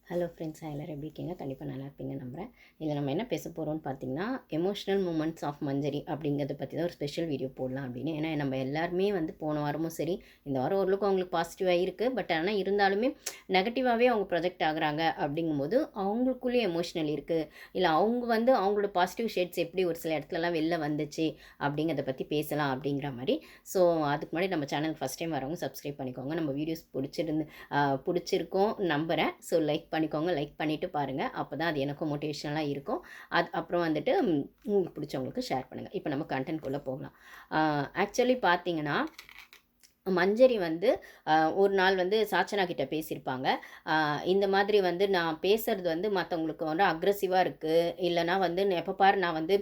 Hello friends, எல்லோரும் எப்படி இருக்கீங்க? கண்டிப்பாக நல்லா இருப்பீங்க நம்புகிறேன். இதில் நம்ம என்ன பேச போகிறோம்னு பார்த்தீங்கன்னா, எமோஷ்னல் மூமெண்ட்ஸ் ஆஃப் மஞ்சரி அப்படிங்கிறத பற்றி தான் ஒரு ஸ்பெஷல் வீடியோ போடலாம் அப்படின்னு. ஏன்னா நம்ம எல்லாருமே வந்து போன வாரமும் சரி, இந்த வாரம் ஓரளவுக்கு அவங்களுக்கு பாசிட்டிவாக இருக்குது. பட் ஆனால் இருந்தாலுமே நெகட்டிவாகவே அவங்க ப்ரொஜெக்ட் ஆகுறாங்க. அப்படிங்கும்போது அவங்களுக்குள்ளேயே எமோஷ்னல் இருக்குது, இல்லை அவங்க வந்து அவங்களோட பாசிட்டிவ் ஷேட்ஸ் எப்படி ஒரு சில இடத்துலலாம் வெளில வந்துச்சு அப்படிங்கிறத பற்றி பேசலாம் அப்படிங்கிற மாதிரி. ஸோ அதுக்கு முன்னாடி நம்ம சேனல் ஃபஸ்ட் டைம் வரவங்க சப்ஸ்கிரைப் பண்ணிக்கோங்க. நம்ம வீடியோஸ் பிடிச்சிருக்கோம் நம்புகிறேன். ஸோ லைக் பண்ணிக்கோங்க. லைக் பண்ணிவிட்டு பாருங்கள். அப்போ தான் அது எனக்கும் மோட்டிவேஷனலாக இருக்கும். அப்புறம் வந்துட்டு உங்களுக்கு பிடிச்சவங்களுக்கு ஷேர் பண்ணுங்கள். இப்போ நம்ம கண்டென்ட்குள்ளே போகலாம். ஆக்சுவலி பார்த்தீங்கன்னா, மஞ்சரி வந்து ஒரு நாள் வந்து சாச்சனா கிட்ட பேசியிருப்பாங்க. இந்த மாதிரி வந்து நான் பேசுறது வந்து மற்றவங்களுக்கு வந்து அக்ரெசிவாக இருக்குது, இல்லைனா வந்து எப்போ பாரு நான் வந்து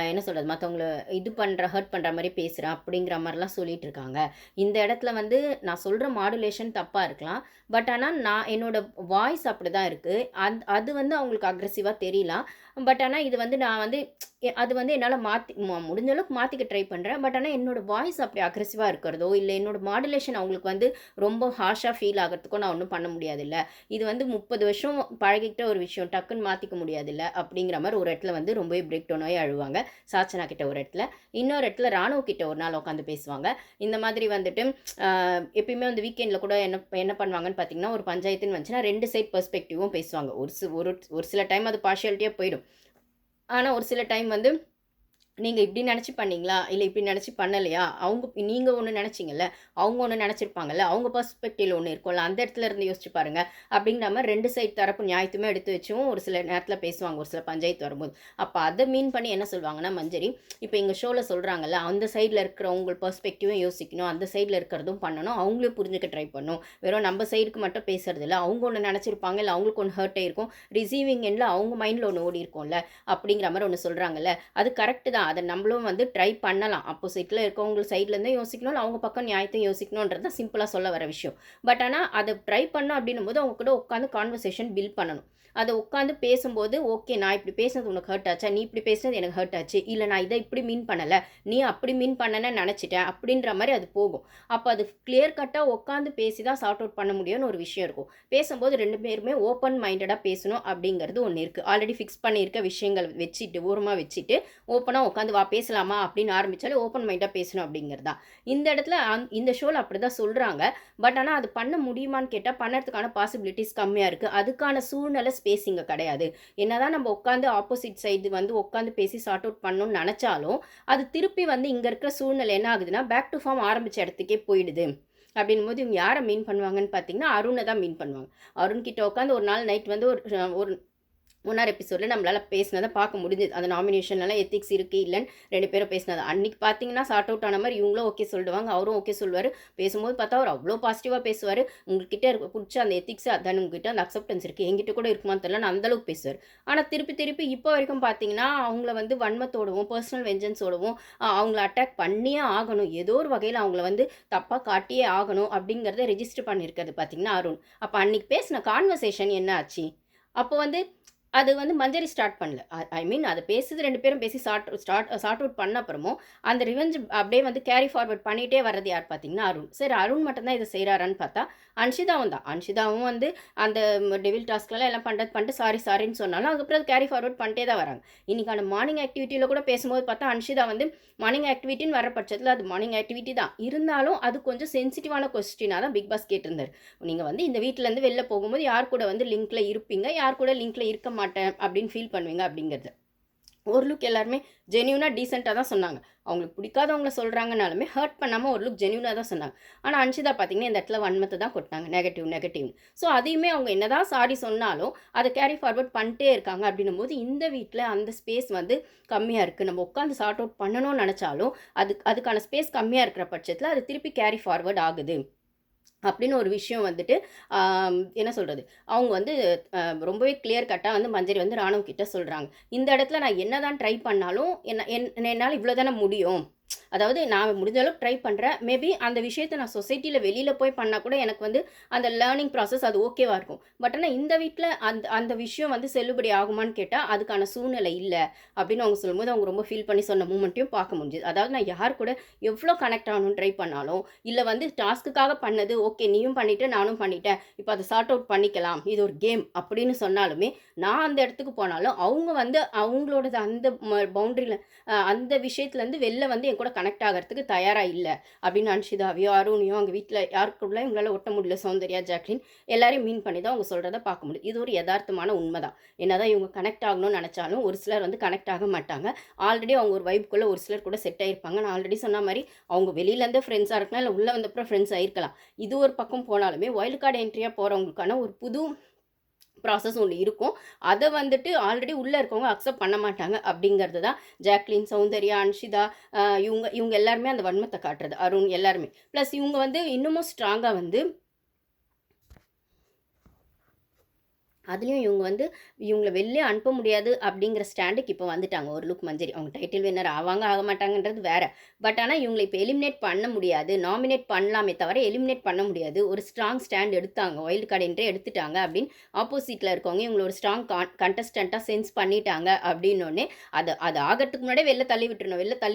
என்ன சொல்கிறது, மற்றவங்கள ஹர்ட் பண்ணுற மாதிரி பேசுகிறேன் அப்படிங்கிற மாதிரிலாம் சொல்லிட்டு இருக்காங்க. இந்த இடத்துல வந்து நான் சொல்கிற மாடுலேஷன் தப்பாக இருக்கலாம். பட் ஆனால் நான் என்னோடய வாய்ஸ் அப்படி தான் இருக்குது. அது வந்து அவங்களுக்கு அக்ரெசிவாக தெரியலாம். பட் ஆனால் இது வந்து நான் வந்து அது வந்து என்னால் முடிஞ்ச அளவுக்கு மாற்றிக்க ட்ரை பண்ணுறேன். பட் ஆனால் என்னோடய வாய்ஸ் அப்படி அக்ரெசிவாக இருக்கிறதோ, இல்லை என்னோடய மாடுலேஷன் அவங்களுக்கு வந்து ரொம்ப ஹார்ஷாக ஃபீல் ஆகிறதுக்கோ நான் ஒன்றும் பண்ண முடியாதுல்ல. இது வந்து 30 வருஷம் பழகிக்கிட்ட ஒரு விஷயம், டக்குன்னு மாற்றிக்க முடியாதுல்ல அப்படிங்கிற மாதிரி ஒரு இடத்துல வந்து ரொம்பவே பிரேக் டவுன் ஆகி அழுவாங்க சாச்சனா கிட்ட ஒரு இடத்துல. இன்னொரு இடத்துல ராணுவ கிட்ட ஒரு நாள் உட்காந்து பேசுவாங்க. இந்த மாதிரி வந்துட்டு எப்பயுமே வந்து வீக்கெண்டில் கூட என்ன பண்ணுவாங்கன்னு பார்த்தீங்கன்னா, ஒரு பஞ்சாயத்துன்னு வந்துச்சுன்னா 2 சைட் பெர்ஸ்பெக்டிவும் பேசுவாங்க. ஒரு சில டைம் அது பார்ஷியாலிட்டியாக போயிடும். ஆனால் ஒரு சில டைம் வந்து நீங்கள் இப்படி நினச்சி பண்ணீங்களா, இல்லை இப்படி நினச்சி பண்ணலையா, நீங்கள் ஒன்று நினச்சிங்கல்ல, அவங்க ஒன்று நினச்சிருப்பாங்கல்ல, அவங்க பெர்ஸ்பெக்டிவ்ல ஒன்று இருக்கும்ல, அந்த இடத்துல இருந்து யோசிச்சு பாருங்க அப்படிங்கிற மாதிரி 2 சைட் தரப்பு நியாயத்துமே எடுத்து வச்சும் ஒரு சில நேரத்தில் பேசுவாங்க, ஒரு சில பஞ்சாயத்து வரும்போது. அப்போ அதை மீன் பண்ணி என்ன சொல்லுவாங்கன்னா, மஞ்சரி இப்போ எங்கள் ஷோவில் சொல்கிறாங்கல்ல, அந்த சைடில் இருக்கிறவங்க பெர்ஸ்பெக்டிவும் யோசிக்கணும், அந்த சைடில் இருக்கிறதும் பண்ணணும், அவங்களே புரிஞ்சுக்க ட்ரை பண்ணணும். வெறும் நம்ம சைடுக்கு மட்டும் பேசுறது இல்லை, அவங்க ஒன்று நினச்சிருப்பாங்க, இல்லை அவங்களுக்கு ஒன்று ஹர்ட் ஆகிருக்கும், ரிசீவிங் எண்டில் அவங்க மைண்டில் ஒன்று ஓடி இருக்கும்ல அப்படிங்கிற மாதிரி ஒன்று சொல்கிறாங்கல்ல, அது கரெக்டு தான். அதை நம்மளும் வந்து ட்ரை பண்ணலாம். அப்போசிட்டில் இருக்கவங்க சைட்லேருந்து யோசிக்கணும், இல்லை அவங்க பக்கம் நியாயத்தை யோசிக்கணுன்றது தான் சிம்பிளாக சொல்ல வர விஷயம். பட் ஆனால் அதை ட்ரை பண்ணோம் அப்படின்னும் போது அவங்க கூட உட்காந்து கான்வர்சேஷன் பில்ட் பண்ணணும். அதை உட்காந்து பேசும்போது, ஓகே நான் இப்படி பேசுனது உனக்கு ஹர்ட் ஆச்சா, நீ இப்படி பேசுனது எனக்கு ஹர்ட் ஆச்சு, இல்லை நான் இதை இப்படி மீன் பண்ணலை, நீ அப்படி மீன் பண்ணனே நினச்சிட்டேன் அப்படின்ற மாதிரி அது போகும். அப்போ அது கிளியர் கட்டாக உட்காந்து பேசி தான் சார்ட் அவுட் பண்ண முடியும்னு ஒரு விஷயம் இருக்கும். பேசும்போது 2 பேருமே ஓப்பன் மைண்டடாக பேசணும் அப்படிங்கிறது ஒன்று இருக்குது. ஆல்ரெடி ஃபிக்ஸ் பண்ணியிருக்க விஷயங்கள் வச்சுட்டு ஓரமாக வச்சுட்டு ஓப்பனாக உட்காந்து வா பேசலாமா அப்படின்னு ஆரம்பித்தாலே ஓப்பன் மைண்டாக பேசணும் அப்படிங்கிறது தான். இந்த இடத்துல இந்த ஷோவில் அப்படி தான் சொல்கிறாங்க. பட் ஆனால் அது பண்ண முடியுமான்னு கேட்டால் பண்ணுறதுக்கான பாசிபிலிட்டிஸ் கம்மியாக இருக்குது. அதுக்கான சூழ்நிலை ஸ்பேஸ் இங்கே கிடையாது. என்னதான் நம்ம உட்காந்து ஆப்போசிட் சைடு வந்து உட்காந்து பேசி சார்ட் அவுட் பண்ணணும்னு நினச்சாலும் அது திருப்பி வந்து இங்கே இருக்கிற சூழ்நிலை என்ன ஆகுதுன்னா பேக் டு ஃபார்ம் ஆரம்பித்த இடத்துக்கே போயிடுது. அப்படின்னும் போது இவங்க யாரை மீன் பண்ணுவாங்கன்னு பார்த்தீங்கன்னா, அருணை தான் மீன் பண்ணுவாங்க. அருண் கிட்ட உட்காந்து ஒரு நாள் நைட் வந்து ஒரு 1 எபிசோடில் நம்மளால் பேசினதை பார்க்க முடிஞ்சுது. அந்த நாமினேஷன்லாம் எத்திக்ஸ் இருக்குது இல்லைன்னு 2 பேரும் பேசினது. அன்றைக்கி பார்த்தீங்கன்னா சார்ட் அவுட் ஆன மாதிரி இவங்களும் ஓகே சொல்லிடுவாங்க, அவரும் ஓகே சொல்லுவார். பேசும்போது பார்த்தா அவர் அவ்வளோ பாசிட்டிவாக பேசுவார். உங்கள்கிட்ட பிடிச்ச அந்த எத்திக்ஸ் அதான் உங்ககிட்ட அந்த அக்செப்டன்ஸ் இருக்குது, எங்கிட்ட கூட இருக்குமான்னு தெரியல, நான் அந்தளவுக்கு பேசுவார். ஆனால் திருப்பி இப்போ வரைக்கும் பார்த்தீங்கன்னா அவங்கள வந்து வன்மத்தோடவும் பர்சனல் வெஞ்சன்ஸோடவும் அவங்கள அட்டாக் பண்ணியே ஆகணும், ஏதோ ஒரு வகையில் அவங்கள வந்து தப்பாக காட்டியே ஆகணும் அப்படிங்கிறத ரெஜிஸ்டர் பண்ணியிருக்கிறது பார்த்தீங்கன்னா அருண். அப்போ அன்றைக்கி பேசின கான்வர்சேஷன் என்ன ஆச்சு? அப்போ வந்து அது வந்து மஞ்சரி ஸ்டார்ட் பண்ணல. ஐ மீன் அதை பேசுறது 2 பேரும் பேசி சார்ட் அவுட் பண்ண அப்புறமும் அந்த ரிவெஞ்ச் அப்படியே வந்து கேரி ஃபார்வர்ட் பண்ணிகிட்டே வர்றது யார் பார்த்தீங்கன்னா அருண். சரி, அருண் மட்டும்தான் இதை செய்கிறாரான்னு பார்த்தா அன்ஷிதாவும் தான். அன்ஷிதாவும் வந்து அந்த டெவில் டாஸ்க்லாம் எல்லாம் பண்ணிட்டு சாரின்னு சொன்னாலும் அதுக்கப்புறம் அது கேரி ஃபார்வர்ட் பண்ணிட்டே தான் வராங்க. இன்றைக்கான மார்னிங் ஆக்டிவிட்டியில் கூட பேசும்போது பார்த்தா அன்ஷிதா வந்து மார்னிங் ஆக்டிவிட்டின்னு வர பட்சத்தில் அது மார்னிங் ஆக்டிவிட்டி தான் இருந்தாலும் அது கொஞ்சம் சென்சிட்டிவான கொஸ்டினாக தான் பிக் பாஸ் கேட்டிருந்தார். நீங்கள் வந்து இந்த வீட்டிலேருந்து வெளில போகும்போது யார் கூட வந்து லிங்க்ல இருப்பீங்க, யார் கூட லிங்க்ல இருக்க மாட்டேன் அப்படின்னு ஃபீல் பண்ணுவீங்க அப்படிங்கிறது. ஒரு லுக் எல்லாருமே ஜென்யூனாக டீசெண்டாக தான் சொன்னாங்க. அவங்களுக்கு பிடிக்காதவங்கள சொல்கிறாங்கனாலுமே ஹர்ட் பண்ணாமல் ஒரு லுக் ஜென்யூனாக தான் சொன்னாங்க. ஆனால் அன்ஷிதா பார்த்தீங்கன்னா இந்த இடத்துல வன்மத்தை தான் கொட்டினாங்க, நெகட்டிவ். ஸோ அதையுமே அவங்க என்னதான் சாரி சொன்னாலும் அதை கேரி ஃபார்வர்ட் பண்ணிட்டே இருக்காங்க. அப்படின்னும் போது இந்த வீட்டில் அந்த ஸ்பேஸ் வந்து கம்மியாக இருக்குது. நம்ம உட்காந்து சார்ட் அவுட் பண்ணணும்னு நினச்சாலும் அதுக்கான ஸ்பேஸ் கம்மியாக இருக்கிற பட்சத்தில் அது திருப்பி கேரி ஃபார்வர்ட் ஆகுது அப்படின்னு ஒரு விஷயம் வந்துட்டு என்ன சொல்கிறது, அவங்க வந்து ரொம்பவே கிளியர் கட்டாக வந்து மஞ்சரி வந்து ராணுவ கிட்ட சொல்கிறாங்க. இந்த இடத்துல நான் என்ன தான் ட்ரை பண்ணாலும் என்னால் இவ்வளோ தானே முடியும், அதாவது நான் முடிஞ்ச அளவுக்கு ட்ரை பண்ணுறேன். மேபி அந்த விஷயத்த நான் சொசைட்டியில் வெளியில் போய் பண்ணால் கூட எனக்கு வந்து அந்த லேர்னிங் ப்ராசஸ் அது ஓகேவாக இருக்கும். பட் ஆனால் இந்த வீட்டில் அந்த அந்த விஷயம் வந்து செல்லுபடி ஆகுமான்னு கேட்டால் அதுக்கான சூழ்நிலை இல்லை அப்படின்னு அவங்க சொல்லும்போது அவங்க ரொம்ப ஃபீல் பண்ணி சொன்ன மூமெண்ட்டையும் பார்க்க முடிஞ்சுது. அதாவது நான் யார் கூட எவ்வளோ கனெக்ட் ஆகணும்னு ட்ரை பண்ணாலும், இல்லை வந்து டாஸ்க்குக்காக பண்ணது ஓகே நீயும் பண்ணிவிட்டு நானும் பண்ணிட்டேன், இப்போ அதை சார்ட் அவுட் பண்ணிக்கலாம், இது ஒரு கேம் அப்படின்னு சொன்னாலுமே, நான் அந்த இடத்துக்கு போனாலும் அவங்க வந்து அவங்களோட அந்த பவுண்டரியில் அந்த விஷயத்துலேருந்து வெளில வந்து என் கூட கனெக்ட் ஆகிறதுக்கு தயாராக இல்லை அப்படின்னு அன்ஷிதாவையோ அருணையோ அவங்க வீட்டில் யாருக்குள்ள இவங்களால ஒட்ட முடியல, சௌந்தர்யா, ஜாக்லின் எல்லாரையும் மீன் பண்ணி தான் அவங்க சொல்கிறத பார்க்க முடியும். இது ஒரு யதார்த்தமான உண்மை தான். என்னதான் இவங்க கனெக்ட் ஆகணும்னு நினச்சாலும் ஒரு சிலர் வந்து கனெக்ட் ஆக மாட்டாங்க. ஆல்ரெடி அவங்க ஒரு வைப்புக்குள்ளே ஒரு சிலர் கூட செட் ஆகிருப்பாங்க. நான் ஆல்ரெடி சொன்ன மாதிரி அவங்க வெளியிலேருந்து ஃப்ரெண்ட்ஸாக இருக்கலாம், இல்லை உள்ளே வந்தப்பறம் ஃப்ரெண்ட்ஸ் ஆகிருக்கலாம். இது ஒரு பக்கம் போனாலுமே வைல்டு கார்டு என்ட்ரியாக போகிறவங்களுக்கான ஒரு புது ப்ராசஸ் ஒன்று இருக்கும். அதை வந்துட்டு ஆல்ரெடி உள்ளே இருக்கவங்க அக்செப்ட் பண்ண மாட்டாங்க அப்படிங்கிறது தான் ஜாக்லின், சௌந்தர்யா, அன்ஷிதா இவங்க இவங்க எல்லாருமே அந்த வன்மத்தை காட்டுறது. அருண் எல்லாருமே. ப்ளஸ் இவங்க வந்து இன்னமும் ஸ்ட்ராங்காக வந்து அதுலேயும் இவங்க வந்து இவங்கள வெளிலே அனுப்ப முடியாது அப்படிங்கிற ஸ்டாண்டுக்கு இப்போ வந்துட்டாங்க. ஒரு லுக் மஞ்சரி அவங்க டைட்டில் வின்னர் ஆவாங்க ஆக மாட்டாங்கன்றது வேறு. பட் ஆனால் இவங்களை இப்போ எலிமினேட் பண்ண முடியாது, நாமினேட் பண்ணலாமே தவிர எலிமினேட் பண்ண முடியாது. ஒரு ஸ்ட்ராங் ஸ்டாண்ட் எடுத்தாங்க, வைல்டு கார்டு என்ட்ரி எடுத்துட்டாங்க அப்படின்னு ஆப்போசிட்டில் இருக்கவங்க இவங்களை ஒரு ஸ்ட்ராங் கண்டஸ்டண்ட்டாக சென்ஸ் பண்ணிட்டாங்க அப்படின்னோடனே அது ஆகிறதுக்கு முன்னாடியே வெளில தள்ளி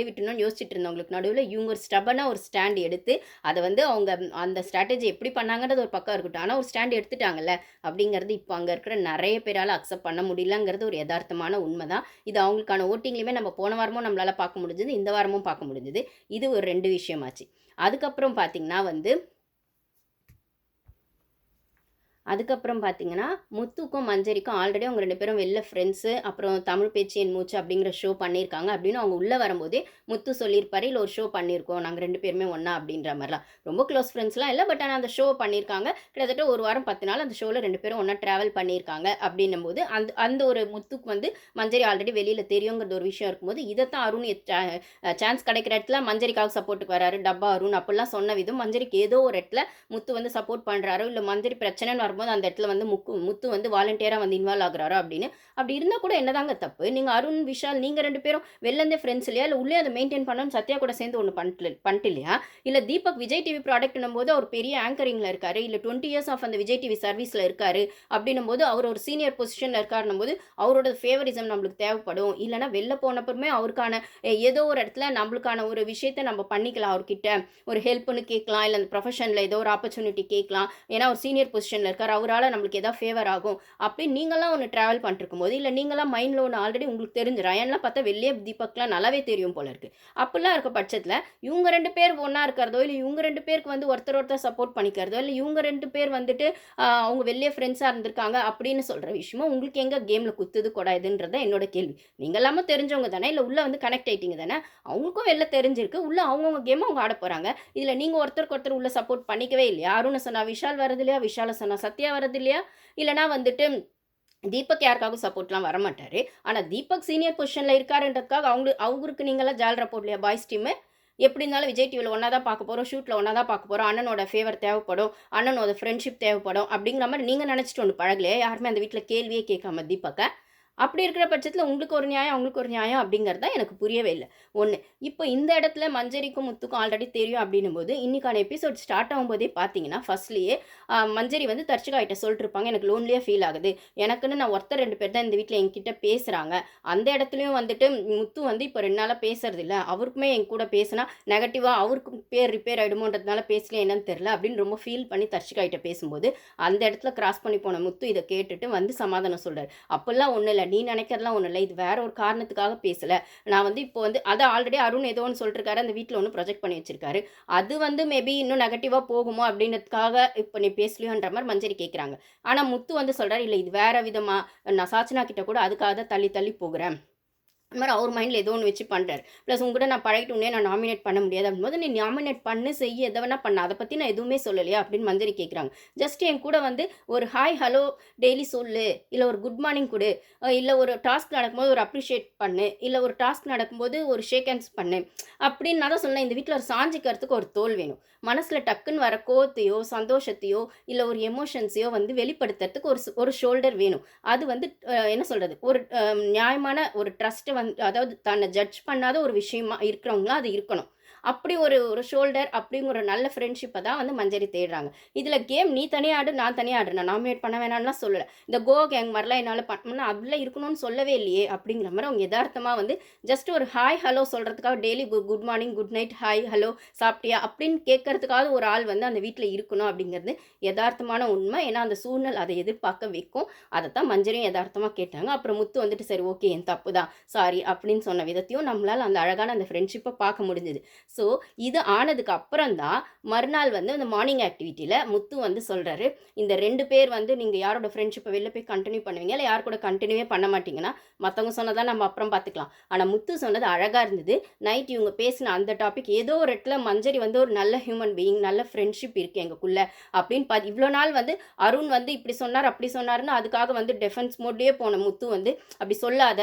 விட்டுணும்னு யோசிச்சுட்டு இருந்தவங்களுக்கு நடுவில் இவங்க ஒரு ஸ்டபனாக ஒரு ஸ்டாண்ட் எடுத்து அதை வந்து அவங்க அந்த ஸ்ட்ராட்டஜி எப்படி பண்ணாங்கன்றது ஒரு பக்கம் இருக்கட்டும், ஆனால் ஒரு ஸ்டாண்ட் எடுத்துட்டாங்கல்ல அப்படிங்கிறது இப்போ அங்கே இருக்கிற நிறைய பேரால் அக்செப்ட் பண்ண முடியலங்கிறது ஒரு யதார்த்தமான உண்மை தான். இது அவங்களுக்கான ஓட்டிங்லையுமே நம்ம போன வாரமும் நம்மளால் பார்க்க முடிஞ்சது, இந்த வாரமும் பார்க்க முடிஞ்சது. இது ஒரு 2 விஷயமாச்சு. அதுக்கப்புறம் பார்த்திங்கன்னா வந்து அதுக்கப்புறம் பார்த்தீங்கன்னா, முத்துக்கும் மஞ்சரிக்கும் ஆல்ரெடி அவங்க 2 பேரும் வெளில ஃப்ரெண்ட்ஸு. அப்புறம் தமிழ் பேச்சு என் மூச்சு அப்படிங்கிற ஷோ பண்ணியிருக்காங்க அப்படின்னு அவங்க உள்ளே வரும்போதே முத்து சொல்லியிருப்பாரு, இல்லை ஒரு ஷோ பண்ணியிருக்கோம் நாங்கள் 2 பேருமே ஒன்றா அப்படின்ற மாதிரிலாம். ரொம்ப க்ளோஸ் ஃப்ரெண்ட்ஸ்லாம் இல்லை, பட் ஆனால் அந்த ஷோ பண்ணியிருக்காங்க. கிட்டத்தட்ட ஒரு வாரம் 10 நாள் அந்த ஷோவில் 2 பேரும் ஒன்றா ட்ராவல் பண்ணியிருக்காங்க அப்படின்னும்போது அந்த அந்த ஒரு முத்துக்கு வந்து மஞ்சரி ஆல்ரெடி வெளியில் தெரியுங்கிறது ஒரு விஷயம் இருக்கும்போது, இதைத்தான் அருண் சான்ஸ் கிடைக்கிற இடத்துல மஞ்சரிக்காக சப்போர்ட்டுக்கு வராரு, டப்பா அருண் அப்படிலாம் சொன்ன விதம் மஞ்சரிக்கு ஏதோ ஒரு இடத்துல முத்து வந்து சப்போர்ட் பண்ணுறாரோ, இல்லை மஞ்சரி பிரச்சனைன்னு வரும்போது அந்த இடத்துல வந்து முத்து வந்து வாலண்டியராக வந்து இன்வால்வ் ஆகுறாரோ அப்படின்னு. அப்படி இருந்தால் கூட என்னதாங்க தப்பு? நீங்கள் அருண், விஷால் நீங்கள் 2 பேரும் வெளிலேருந்தே ஃப்ரெண்ட்ஸ் இல்லையா? இல்லை உள்ளே அதை மெயின்டைன் பண்ணணும்னு சத்யா கூட சேர்ந்து ஒன்று பண்ணிட்டு இல்லையா? இல்லை தீபக் விஜய் டிவி ப்ராடக்ட்னும் போது அவர் பெரிய ஆங்கரிங்கில் இருக்காரு, இல்லை 20 இயர்ஸ் ஆஃப் அந்த விஜய் டிவி சர்வீஸில் இருக்காரு அப்படின்னும் போது அவர் ஒரு சீனியர் பொசிஷனில் இருக்காருன்னும் போது அவரோட ஃபேவரிசம் நம்மளுக்கு தேவைப்படும். இல்லைனா வெளில போனப்பறமே அவருக்கான ஏதோ ஒரு இடத்துல நம்மளுக்கான ஒரு விஷயத்தை நம்ம பண்ணிக்கலாம், அவர்கிட்ட ஒரு ஹெல்ப்னு கேட்கலாம், இல்லை அந்த ப்ரொஃபஷனில் ஏதோ ஒரு ஆப்பர்ச்சுனிட்டி கேட்கலாம். ஏன்னா ஒரு சீனியர் பொசிஷனில் இருக்கார், அவரால் நம்மளுக்கு எதாவது ஃபேவர் ஆகும் அப்படின்னு நீங்களாம் ஒன்று ட்ராவல் பண்ணிருக்கும் போது, இல்லை நீங்களாம் மைண்டில் ஒன்று ஆல்ரெடி உங்களுக்கு தெரிஞ்சு ரயன்லாம் பார்த்தா வெளியே தீபக்லாம் நல்லாவே தெரியும் போல இருக்குது. அப்படிலாம் இருக்க பட்சத்தில் இவங்க 2 பேர் ஒன்றா இருக்கிறதோ, இல்லை இவங்க 2 பேருக்கு வந்து ஒருத்தர் சப்போர்ட் பண்ணிக்கிறதோ, இல்லை இவங்க 2 பேர் வந்துட்டு அவங்க வெளியே ஃப்ரெண்ட்ஸாக இருந்திருக்காங்க அப்படின்னு சொல்கிற விஷயமா உங்களுக்கு எங்கே கேமில் குத்துது கொடாதுன்றத என்னோட கேள்வி. நீங்கள் எல்லாமே தெரிஞ்சவங்க தானே, இல்லை உள்ளே வந்து கனெக்ட் ஆகிட்டீங்க தானே, அவங்களுக்கும் வெளில தெரிஞ்சிருக்கு, உள்ளே அவங்கவுங்க கேமை அவங்க ஆட போகிறாங்க. இதில் நீங்கள் ஒருத்தருக்கு ஒருத்தர் உள்ளே சப்போர்ட் பண்ணிக்கவே இல்லையா? அருணை சொன்னால் விஷால் வரது இல்லையா, விஷாலை சொன்னால் சத்யா வரது இல்லையா, இல்லைனா வந்துட்டு தீபக் யாருக்காகவும் சப்போர்ட்லாம் வரமாட்டார். ஆனால் தீபக் சீனியர் பொசிஷனில் இருக்காருன்றதுக்காக அவருக்கு நீங்களாம் ஜாலரா போடலையா பாய்ஸ் டீமு? எப்படி இருந்தாலும் விஜய் டிவியில் ஒன்றா தான் பார்க்க போகிறோம், ஷூட்டில் ஒன்றா தான் பார்க்க போகிறோம், அண்ணனோட ஃபேவர் தேவைப்படும், அண்ணனோட ஃப்ரெண்ட்ஷிப் தேவைப்படும் அப்படிங்கிற மாதிரி நீங்கள் நினச்சிட்டு ஒன்று பழகலையே யாருமே அந்த வீட்டில் கேள்வியே கேட்காம தீபக்கை. அப்படி இருக்கிற பட்சத்தில் உங்களுக்கு ஒரு நியாயம் அவங்களுக்கு ஒரு நியாயம் அப்படிங்கிறது தான் எனக்கு புரியவே இல்லை. ஒன்று, இப்போ இந்த இடத்துல மஞ்சரிக்கும் முத்துக்கும் ஆல்ரெடி தெரியும் அப்படின்னும் போது இன்றைக்கான எபிசோட் ஸ்டார்ட் ஆகும்போதே பார்த்தீங்கன்னா ஃபர்ஸ்ட்லேயே மஞ்சரி வந்து தர்ச்சிகாயிட்ட சொல்லிட்டு இருப்பாங்க, எனக்கு லோன்லியாக ஃபீல் ஆகுது, எனக்குன்னு நான் ஒருத்தர் 2 பேர் தான் இந்த வீட்டில் என்கிட்ட பேசுகிறாங்க. அந்த இடத்துலையும் வந்துட்டு முத்து வந்து இப்போ 2 நாளாக பேசுறது இல்லை, அவருக்குமே என் கூட பேசினா நெகட்டிவாக அவருக்கு பேர் ரிப்பேர் ஆகிடுமோன்றதுனால பேசலையே என்னன்னு தெரில அப்படின்னு ரொம்ப ஃபீல் பண்ணி தர்ச்சிகாயிட்ட பேசும்போது அந்த இடத்துல கிராஸ் பண்ணி போன முத்து இதை கேட்டுட்டு வந்து சமாதானம் சொல்கிறார். அப்போல்லாம் ஒன்றும் இல்லை, நீ நினைக்கிறதுலாம் ஒன்றும் இல்லை, இது வேற ஒரு காரணத்துக்காக பேசலை, நான் வந்து இப்போ வந்து அதை ஆல்ரெடி அருண் ஏதோ ஒன்று சொல்லிருக்காரு, அந்த வீட்டில் ஒன்று ப்ரொஜெக்ட் பண்ணி வச்சிருக்காரு, அது வந்து மேபி இன்னும் நெகட்டிவாக போகுமோ அப்படின்றதுக்காக இப்போ நீ பேசலையோன்ற மாதிரி மஞ்சரி கேட்குறாங்க. ஆனால் முத்து வந்து சொல்கிறார், இல்லை இது வேற விதமாக நான் சாச்சனா கிட்ட கூட அதுக்காக தான் தள்ளி தள்ளி போகிறேன், அந்த மாதிரி அவர் மைண்டில் ஏதோ ஒன்று வச்சு பண்ணுறாரு. ப்ளஸ் உங்கள்கிட்ட நான் பழகிட்டு உடனே நான் நாமினேட் பண்ண முடியாது அப்படின்போது நீ நாமினேட் பண்ணு செய்ய எதை வேணால் பண்ண, அதை பற்றி நான் எதுவுமே சொல்லலையா அப்படின்னு மஞ்சரி கேட்குறாங்க. ஜஸ்ட் என் கூட வந்து ஒரு ஹாய் ஹலோ டெய்லி சொல்லு, இல்லை ஒரு குட் மார்னிங் கொடு, இல்லை ஒரு டாஸ்க் நடக்கும்போது ஒரு அப்ரிஷியேட் பண்ணு, இல்லை ஒரு டாஸ்க் நடக்கும்போது ஒரு ஷேக் ஹேண்ட்ஸ் பண்ணு அப்படின்னு நான் தான் சொன்னேன். இந்த வீட்டில் ஒரு சாஞ்சிக்கிறதுக்கு ஒரு தோல் வேணும், மனசில் டக்குன்னு வர கோவத்தையோ சந்தோஷத்தையோ இல்லை ஒரு எமோஷன்ஸையோ வந்து வெளிப்படுத்துறதுக்கு ஒரு ஷோல்டர் வேணும். அது வந்து என்ன சொல்கிறது, ஒரு நியாயமான ஒரு ட்ரஸ்ட்டை அதாவது தன்னை ஜட்ஜ் பண்ணாத ஒரு விஷயமா இருக்கிறவங்களா அது இருக்கணும். அப்படி ஒரு ஒரு ஷோல்டர் அப்படிங்கிற ஒரு நல்ல ஃப்ரெண்ட்ஷிப்பை தான் வந்து மஞ்சரி தேடுறாங்க. இதில் கேம் நீ தனியாக ஆடு, நான் தனியாக ஆடு, நான் நாமினேட் பண்ண வேணாம்லாம் சொல்லலை. இந்த கோ கேங் மாதிரிலாம் என்னால் பண்ணணும்னா அப்படிலாம் இருக்கணும்னு சொல்லவே இல்லையே அப்படிங்கிற மாதிரி அவங்க யதார்த்தமாக வந்து ஜஸ்ட் ஒரு ஹாய் ஹலோ சொல்கிறதுக்காக daily good morning good night hi hello சாப்பிட்டியா அப்படின்னு கேட்கறதுக்காக ஒரு ஆள் வந்து அந்த வீட்டில் இருக்கணும் அப்படிங்கிறது யதார்த்தமான உண்மை. ஏன்னா அந்த சூழ்நிலை அதை எதிர்பார்க்க வைக்கும். அதை தான் மஞ்சரியும் யதார்த்தமாக கேட்டாங்க. அப்புறம் முத்து வந்துட்டு சரி ஓகே என் தப்பு தான் சாரி அப்படின்னு சொன்ன விதத்தையும் நம்மளால் அந்த அழகான அந்த ஃப்ரெண்ட்ஷிப்பை பார்க்க முடிஞ்சுது. ஸோ இது ஆனதுக்கு அப்புறம் தான் மறுநாள் வந்து அந்த மார்னிங் ஆக்டிவிட்டியில் முத்து வந்து சொல்கிறாரு, இந்த 2 பேர் வந்து நீங்கள் யாரோட ஃப்ரெண்ட்ஷிப்பை வெளில போய் கண்டினியூ பண்ணுவீங்க, இல்லை யார் கூட கண்டினியூவே பண்ண மாட்டீங்கன்னா மற்றவங்க சொன்னதான் நம்ம அப்புறம் பார்த்துக்கலாம். ஆனால் முத்து சொன்னது அழகாக இருந்தது. நைட் இவங்க பேசின அந்த டாபிக் ஏதோ ஒரு இடத்துல மஞ்சரி வந்து ஒரு நல்ல ஹியூமன் பீயிங், நல்ல ஃப்ரெண்ட்ஷிப் இருக்குது எங்களுக்குள்ள அப்படின்னு இவ்வளோ நாள் வந்து அருண் வந்து இப்படி சொன்னார் அப்படி சொன்னார்னு அதுக்காக வந்து டிஃபென்ஸ் மோட்லேயே போன முத்து வந்து அப்படி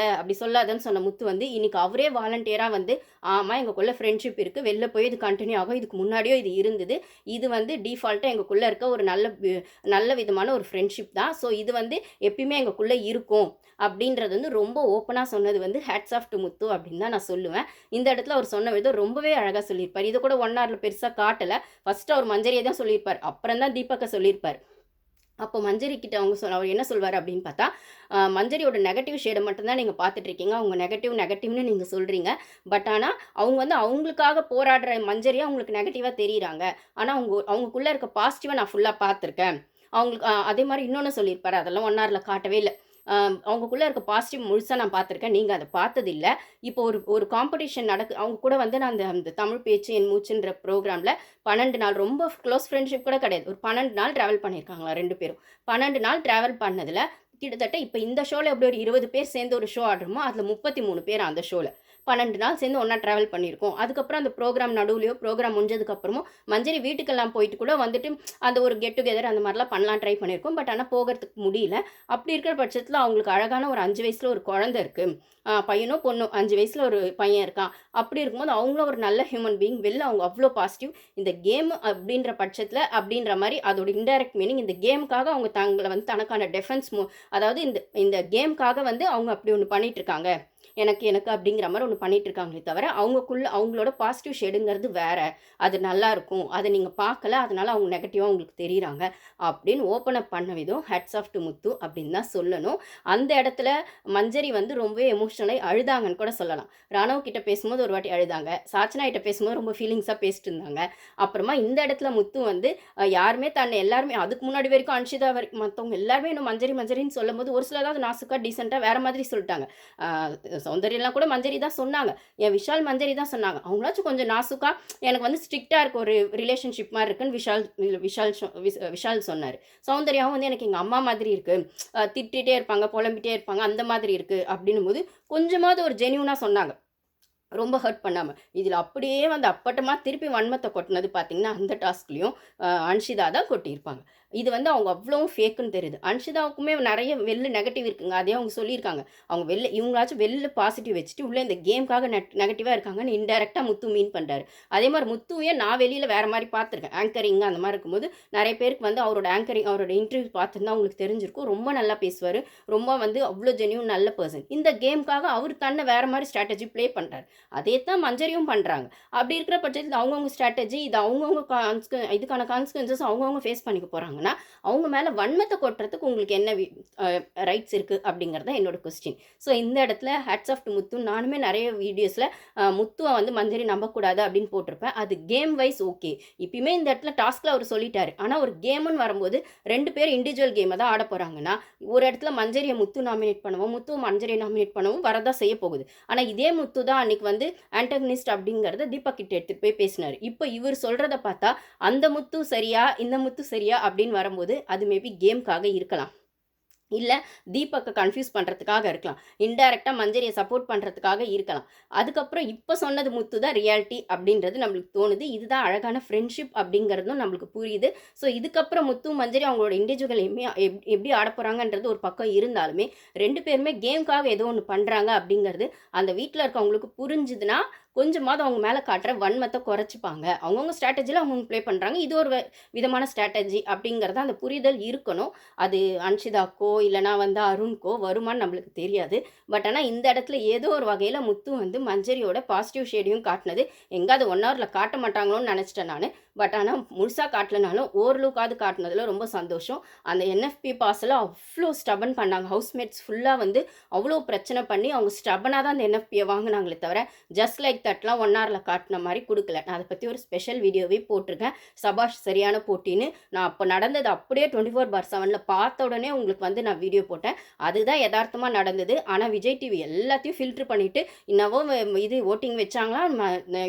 சொல்லாதன்னு சொன்ன முத்து வந்து இன்னைக்கு அவரே வாலண்டியராக வந்து ஆமாம் எங்களுக்குள்ள ஃப்ரெண்ட்ஷிப் இருக்குது, வெளில போய் இது கண்டினியூ ஆகும், இதுக்கு முன்னாடியோ இது இருந்தது, இது வந்து டிஃபால்ட்டாக எங்களுக்குள்ளே இருக்க ஒரு நல்ல விதமான ஒரு ஃப்ரெண்ட்ஷிப் தான். ஸோ இது வந்து எப்பயுமே எங்களுக்குள்ளே இருக்கும் அப்படின்றது வந்து ரொம்ப ஓப்பனாக சொன்னது வந்து ஹேட்ஸ் ஆஃப் டு முத்து அப்படின்னு தான் நான் சொல்லுவேன். இந்த இடத்துல அவர் சொன்ன விதம் ரொம்பவே அழகாக சொல்லியிருப்பார். இதை கூட 1 ஹவரில் பெருசாக காட்டலை. ஃபஸ்ட்டு அவர் மஞ்சரியை தான் சொல்லியிருப்பார், அப்புறம் தான் தீபக்கை சொல்லியிருப்பார். அப்போ மஞ்சரி கிட்ட அவர் என்ன சொல்வார் அப்படின்னு பார்த்தா, மஞ்சரியோட நெகட்டிவ் ஷேடை மட்டும்தான் நீங்கள் பார்த்துட்ருக்கீங்க, அவங்க நெகட்டிவ்னு நீங்கள் சொல்கிறீங்க. பட் ஆனால் அவங்க வந்து அவங்களுக்காக போராடுற மஞ்சரியாக அவங்களுக்கு நெகட்டிவாக தெரியுறாங்க. ஆனால் அவங்களுக்குள்ளே இருக்க பாசிட்டிவாக நான் ஃபுல்லாக பார்த்துருக்கேன். அவங்களுக்கு அதே மாதிரி இன்னொன்று சொல்லியிருப்பார், அதெல்லாம் 1 ஹவரில் காட்டவே இல்லை. அவங்களுக்குள்ளே இருக்க பாசிட்டிவ் முழுசாக நான் பார்த்துருக்கேன், நீங்கள் அதை பார்த்ததில்ல. இப்போ ஒரு காம்படிஷன் அவங்க கூட வந்து நான் அந்த தமிழ் பேச்சு என் மூச்சுன்ற ப்ரோக்ராமில் 12 நாள் ரொம்ப க்ளோஸ் ஃப்ரெண்ட்ஷிப் கூட கிடையாது. ஒரு 12 நாள் ட்ராவல் பண்ணியிருக்காங்களா 2 பேரும். 12 நாள் ட்ராவல் பண்ணதில் கிட்டத்தட்ட இப்போ இந்த ஷோவில் எப்படி ஒரு 20 பேர் சேர்ந்து ஒரு ஷோ ஆடுறோமோ அதில் 33 பேர் அந்த ஷோவில் 12 நாள் சேர்ந்து ஒன்றா ட்ராவல் பண்ணியிருக்கோம். அதுக்கப்புறம் அந்த ப்ரோக்ராம் நடுவுலையோ ப்ரோக்ராம் முடிஞ்சதுக்கப்புறமும் மஞ்சரி வீட்டுக்கெல்லாம் போயிட்டு கூட வந்துட்டு அந்த ஒரு கெட் டுகெதர் அந்த மாதிரிலாம் பண்ணலாம் ட்ரை பண்ணியிருக்கோம். பட் ஆனால் போகிறதுக்கு முடியல. அப்படி இருக்கிற பட்சத்தில் அவங்களுக்கு அழகான ஒரு 5 வயசில் ஒரு குழந்தை இருக்குது, பையனோ பொண்ணோ 5 வயசில் ஒரு பையன் இருக்கான். அப்படி இருக்கும்போது அவங்களும் ஒரு நல்ல ஹியூமன் பீயிங், வெளில அவங்க அவ்வளோ பாசிட்டிவ். இந்த கேம் அப்படின்ற பட்சத்தில் அப்படின்ற மாதிரி அதோட இன்டைரக்ட் மீனிங் இந்த கேமுக்காக அவங்க தங்களை வந்து தனக்கான டெஃபென்ஸ் அதாவது இந்த கேமுக்காக வந்து அவங்க அப்படி ஒன்று பண்ணிட்டு இருக்காங்க, எனக்கு அப்படிங்கிற மாதிரி ஒன்று பண்ணிட்டு இருக்காங்களே தவிர அவங்களோட பாசிட்டிவ் ஷேடுங்கிறது வேற, அது நல்லா இருக்கும், அதை நீங்கள் பார்க்கல, அதனால அவங்க நெகட்டிவாக அவங்களுக்கு தெரியுறாங்க அப்படின்னு ஓப்பன் அப் பண்ண விதம் ஹேட்ஸ் ஆஃப் டு முத்து அப்படின்னு தான் சொல்லணும். அந்த இடத்துல மஞ்சரி வந்து ரொம்பவே எமோஷனலாக அழுதாங்கன்னு கூட சொல்லலாம். ராணவ் கிட்ட பேசும்போது ஒரு வாட்டி அழுதாங்க, சாச்சனா கிட்ட பேசும்போது ரொம்ப ஃபீலிங்ஸாக பேசிட்டு இருந்தாங்க. அப்புறமா இந்த இடத்துல முத்து வந்து யாருமே எல்லாருமே அதுக்கு முன்னாடி வரைக்கும் அன்ஷிதா வரைக்கும் மற்றவங்க எல்லாருமே இன்னும் மஞ்சரின்னு சொல்லும் போது ஒரு சிலதாவது நாசுக்காக டீசெண்டாக வேற மாதிரி சொல்லிட்டாங்க. சௌந்தர்யெல்லாம் கூட மஞ்சரி தான் சொன்னாங்க, என் விஷால் மஞ்சரி தான் சொன்னாங்க. அவங்களாச்சும் கொஞ்சம் நாசுக்கா எனக்கு வந்து ஸ்ட்ரிக்டாக இருக்க ஒரு ரிலேஷன்ஷிப் மாதிரி இருக்குன்னு விஷால் சொன்னார். சௌந்தர்யாவும் வந்து எனக்கு எங்கள் அம்மா மாதிரி இருக்குது, திட்டிகிட்டே இருப்பாங்க, புலம்பிகிட்டே இருப்பாங்க, அந்த மாதிரி இருக்குது அப்படின்னும் போது கொஞ்சமாவது ஒரு ஜென்யூனாக சொன்னாங்க, ரொம்ப ஹர்ட் பண்ணாமல். இதில் அப்படியே வந்து அப்பட்டமாக திருப்பி வன்மத்தை கொட்டினது பார்த்திங்கன்னா அந்த டாஸ்க்லேயும் அன்ஷிதா தான் கொட்டியிருப்பாங்க. இது வந்து அவங்க அவ்வளோ ஃபேக்குன்னு தெரியுது. அன்ஷிதாவுக்குமே நிறைய நெகட்டிவ் இருக்குங்க, அதே அவங்க சொல்லியிருக்காங்க. அவங்க இவங்களாச்சும் பாசிட்டிவ் வச்சுட்டு உள்ளே இந்த கேமுக்காக நெகட்டிவாக இருக்காங்கன்னு இன்டெரக்டாக முத்து மீன் பண்ணுறாரு. அதே மாதிரி முத்துவே நான் வெளியில் வேறு மாதிரி பார்த்துருக்கேன், ஆங்கரிங் அந்த மாதிரி இருக்கும்போது நிறைய பேருக்கு வந்து அவரோட இன்டர்வியூ பார்த்துருந்தா அவங்களுக்கு தெரிஞ்சிருக்கும். ரொம்ப நல்லா பேசுவார், ரொம்ப வந்து அவ்வளோ ஜென்யூன் நல்ல பர்சன். இந்த கேமுக்காக அவர் தன்னை வேறு மாதிரி ஸ்ட்ராட்டஜி ப்ளே பண்ணுறாரு. அதே தான் மஞ்சரியும் பண்ணுறாங்க. அப்படி இருக்கிற பட்சத்தில் அவங்கவுங்க ஸ்ட்ராட்டஜி இது அவங்கவுங்க இதுக்கான கான்சிக்வன்சஸ் அவங்கவுங்க ஃபேஸ் பண்ணிக்க போகிறாங்க. அவங்க மேலே வன்மத்தை கொட்டுறதுக்கு உங்களுக்கு என்ன ரைட்ஸ் இருக்குது அப்படிங்கிறத என்னோட கொஸ்டின். ஸோ இந்த இடத்துல ஹேட்ஸ் ஆஃப் டு முத்து. நானுமே நிறைய வீடியோஸில் முத்துவை வந்து மஞ்சரி நம்பக்கூடாது அப்படின்னு போட்டிருப்பேன். அது கேம் வைஸ் ஓகே, இப்பயுமே இந்த இடத்துல டாஸ்கில் அவர் சொல்லிட்டாரு. ஆனால் ஒரு கேமுன்னு வரும்போது 2 பேர் இண்டிவிஜுவல் கேமை தான் ஆட போகிறாங்கன்னா ஒரு இடத்துல மஞ்சரியை முத்து நாமினேட் பண்ணவும் முத்து மஞ்சரியை நாமினேட் பண்ணவும் வரதான் செய்ய போகுது. ஆனால் இதே முத்து தான் அன்னைக்கு வந்து ஆன்டகனிஸ்ட் அப்படிங்கிறத தீபக் கிட்ட எடுத்துகிட்டு போய் பேசினார். இப்போ இவர் சொல்கிறத பார்த்தா அந்த முத்து சரியா இந்த முத்து சரியா அப்படின்னு வரும்போது அது மேபி கேமுக்காக இருக்கலாம், இல்லை தீபக்கை கன்ஃபியூஸ் பண்ணுறதுக்காக இருக்கலாம், இன்டைரக்டாக மஞ்சரியை சப்போர்ட் பண்ணுறதுக்காக இருக்கலாம். அதுக்கப்புறம் இப்போ சொன்னது முத்து தான் ரியாலிட்டி அப்படின்றது நம்மளுக்கு தோணுது. இதுதான் அழகான ஃப்ரெண்ட்ஷிப் அப்படிங்கிறதும் நம்மளுக்கு புரியுது. ஸோ இதுக்கப்புறம் முத்து மஞ்சரி அவங்களோட இண்டிவிஜுவல் எப்படி ஆட போகிறாங்கன்றது ஒரு பக்கம் இருந்தாலுமே 2 பேருமே கேமுக்காக ஏதோ ஒன்று பண்ணுறாங்க அப்படிங்கிறது அந்த வீட்டில் இருக்கவங்களுக்கு புரிஞ்சுதுன்னா கொஞ்சமாவது அவங்க மேலே காட்டுற வன்மத்தை குறைச்சிப்பாங்க. அவங்கவுங்க ஸ்ட்ராட்டஜியில் அவங்கவுங்க ப்ளே பண்ணுறாங்க. இது ஒரு விதமான ஸ்ட்ராட்டஜி அப்படிங்கிறத அந்த புரிதல் இருக்கணும். அது அன்ஷிதாக்கோ இல்லைனா வந்து அருண்கோ வருமானு நம்மளுக்கு தெரியாது. பட் ஆனால் இந்த இடத்துல ஏதோ ஒரு வகையில் முத்து வந்து மஞ்சரியோட பாசிட்டிவ் ஷேடையும் காட்டினது. எங்கே அது 1 ஹவரில் காட்ட மாட்டாங்களோன்னு நினச்சிட்டேன் நான். பட் ஆனால் முழுசாக காட்டலனாலும் ஓரளவுக்காவது காட்டினதில் ரொம்ப சந்தோஷம். அந்த என்எஃப்பி பாஸில் அவ்வளோ ஸ்டபன் பண்ணாங்க. ஹவுஸ்மேட்ஸ் ஃபுல்லாக வந்து அவ்வளோ பிரச்சனை பண்ணி அவங்க ஸ்டபனாக தான் அந்த என்எஃப்பியை வாங்கினாங்களே தவிர ஜஸ்ட் லைக் தட்லாம் 1 ஹவரில் காட்டின மாதிரி கொடுக்கல. நான் அதை பற்றி ஒரு ஸ்பெஷல் வீடியோவே போட்டிருக்கேன். சபாஷ் சரியான போட்டின்னு. நான் அப்போ நடந்தது அப்படியே 24/7 பார்த்த உடனே உங்களுக்கு வந்து நான் வீடியோ போட்டேன். அதுதான் யதார்த்தமாக நடந்தது. ஆனால் விஜய் டிவி எல்லாத்தையும் ஃபில்ட்ரு பண்ணிவிட்டு இன்னவோ இது ஓட்டிங் வச்சாங்களா,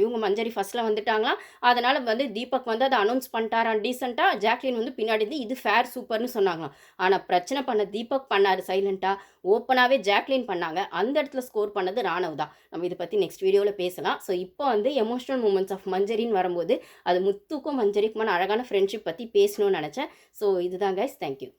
இவங்க மஞ்சரி ஃபஸ்ட்டில் வந்துட்டாங்களா, அதனால் வந்து தீபக் வந்து அதை அனௌன்ஸ் பண்ணிட்டாரான் டீசெண்டாக. ஜாக்லின் வந்து பின்னாடி இருந்து இது ஃபேர் சூப்பர்னு சொன்னாங்களாம். ஆனால் பிரச்சனை பண்ண தீபக் பண்ணார் சைலண்ட்டாக. ஓப்பனாகவே ஜாக்லின் பண்ணாங்க. அந்த இடத்துல ஸ்கோர் பண்ணது ராணவ் தான். நம்ம இதை பற்றி நெக்ஸ்ட் வீடியோவில் பேசலாம். ஸோ இப்போ வந்து எமோஷனல் மூமெண்ட்ஸ் ஆஃப் மஞ்சரின்னு வரும்போது அது முத்துக்கும் மஞ்சரிக்குமான அழகான ஃப்ரெண்ட்ஷிப் பற்றி பேசணும்னு நினச்சேன். ஸோ இதுதான் கைஸ். தேங்க்யூ.